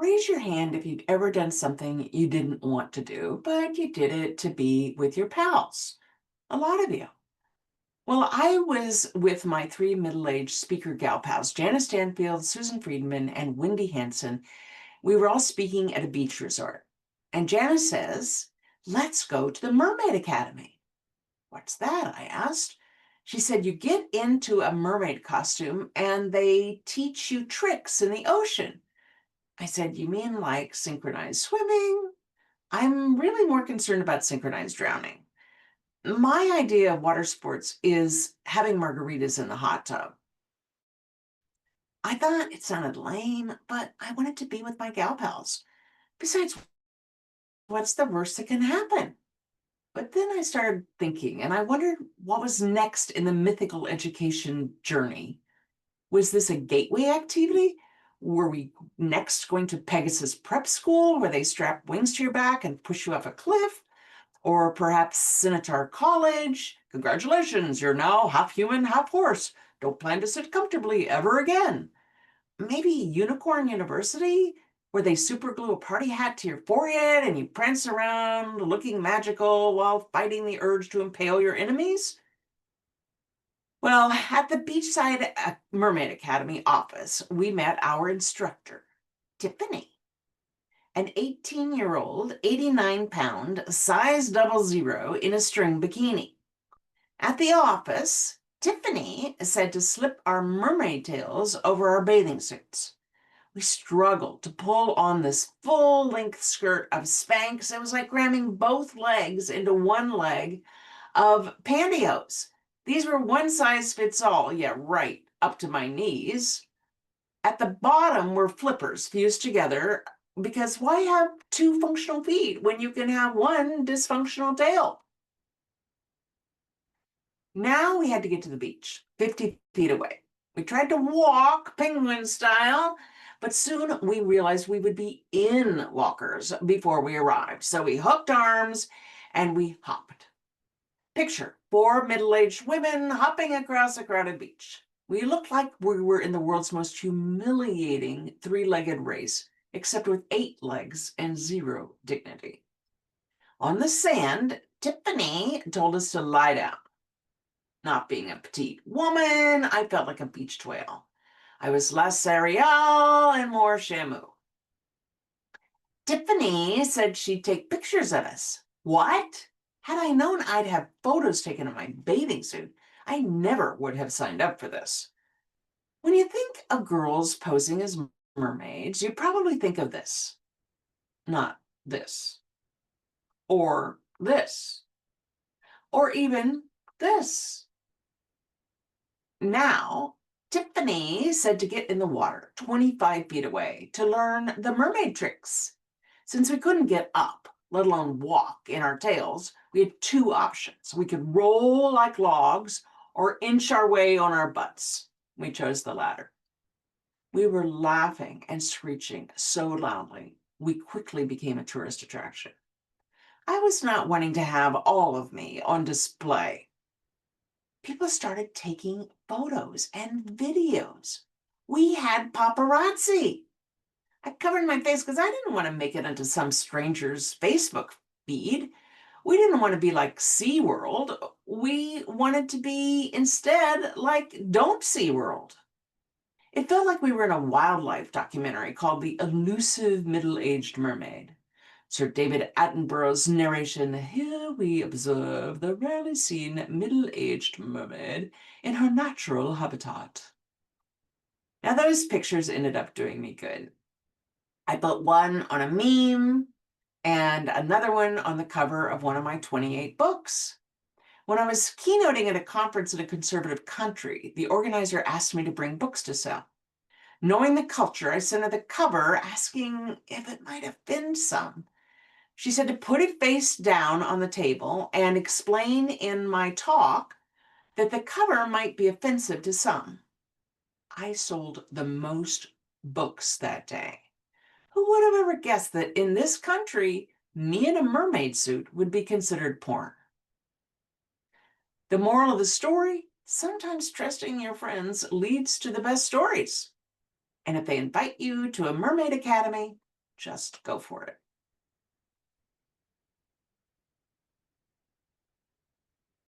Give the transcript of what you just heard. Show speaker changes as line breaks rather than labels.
Raise your hand if you'd ever done something you didn't want to do, but you did it to be with your pals. A lot of you. Well, I was with my three middle-aged speaker gal pals, Janice Stanfield, Susan Friedman, and Wendy Hansen. We were all speaking at a beach resort. And Janice says, let's go to the Mermaid Academy. What's that? I asked. She said, you get into a mermaid costume and they teach you tricks in the ocean. I said, you mean like synchronized swimming? I'm really more concerned about synchronized drowning. My idea of water sports is having margaritas in the hot tub. I thought it sounded lame, but I wanted to be with my gal pals. Besides, what's the worst that can happen? But then I started thinking, and I wondered what was next in the mythical education journey. Was this a gateway activity? Were we next going to Pegasus Prep School, where they strap wings to your back and push you off a cliff? Or perhaps Scimitar College? Congratulations, you're now half human, half horse. Don't plan to sit comfortably ever again. Maybe Unicorn University, where they superglue a party hat to your forehead and you prance around looking magical while fighting the urge to impale your enemies? Well, at the Beachside Mermaid Academy office, we met our instructor, Tiffany, an 18-year-old, 89-pound, size 00 in a string bikini. At the office, Tiffany said to slip our mermaid tails over our bathing suits. We struggled to pull on this full-length skirt of Spanx. It was like cramming both legs into one leg of pantyhose. These were one size fits all. Yeah, right, up to my knees. At the bottom were flippers fused together because why have two functional feet when you can have one dysfunctional tail? Now we had to get to the beach, 50 feet away. We tried to walk penguin style, but soon we realized we would be in walkers before we arrived. So we hooked arms and we hopped. Picture 4 middle-aged women hopping across a crowded beach. We looked like we were in the world's most humiliating three-legged race, except with 8 legs and 0 dignity. On the sand, Tiffany told us to lie down. Not being a petite woman, I felt like a beached whale. I was less Ariel and more Shamu. Tiffany said she'd take pictures of us. What? Had I known I'd have photos taken of my bathing suit, I never would have signed up for this. When you think of girls posing as mermaids, you probably think of this. Not this. Or this. Or even this. Now, Tiffany said to get in the water 25 feet away to learn the mermaid tricks. Since we couldn't get up, let alone walk in our tails, we had 2 options. We could roll like logs or inch our way on our butts. We chose the latter. We were laughing and screeching so loudly, we quickly became a tourist attraction. I was not wanting to have all of me on display. People started taking photos and videos. We had paparazzi. I covered my face because I didn't want to make it into some stranger's Facebook feed. We didn't want to be like SeaWorld. We wanted to be instead like Don't SeaWorld. It felt like we were in a wildlife documentary called The Elusive Middle-Aged Mermaid. Sir David Attenborough's narration, here we observe the rarely seen middle-aged mermaid in her natural habitat. Now those pictures ended up doing me good. I put one on a meme and another one on the cover of one of my 28 books. When I was keynoting at a conference in a conservative country, the organizer asked me to bring books to sell. Knowing the culture, I sent her the cover asking if it might offend some. She said to put it face down on the table and explain in my talk that the cover might be offensive to some. I sold the most books that day. Who would have ever guessed that in this country, me in a mermaid suit would be considered porn? The moral of the story, sometimes trusting your friends leads to the best stories. And if they invite you to a mermaid academy, just go for it.